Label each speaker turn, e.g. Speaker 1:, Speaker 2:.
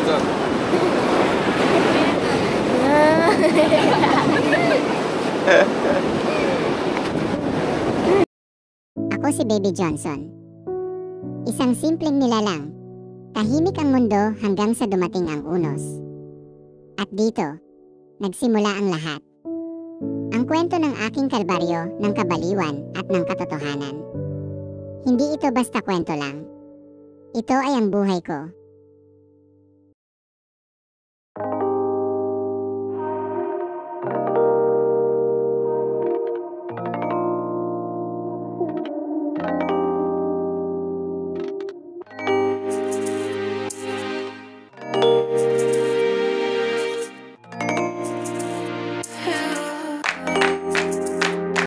Speaker 1: Johnson.
Speaker 2: Ako si Baby Johnson. Isang simpleng nilalang. Tahimik ang mundo hanggang sa dumating ang unos. At dito, nagsimula ang lahat. Ang kwento ng aking kalbaryo ng kabaliwan at ng katotohanan. Hindi ito basta kwento lang. Ito ay ang buhay ko.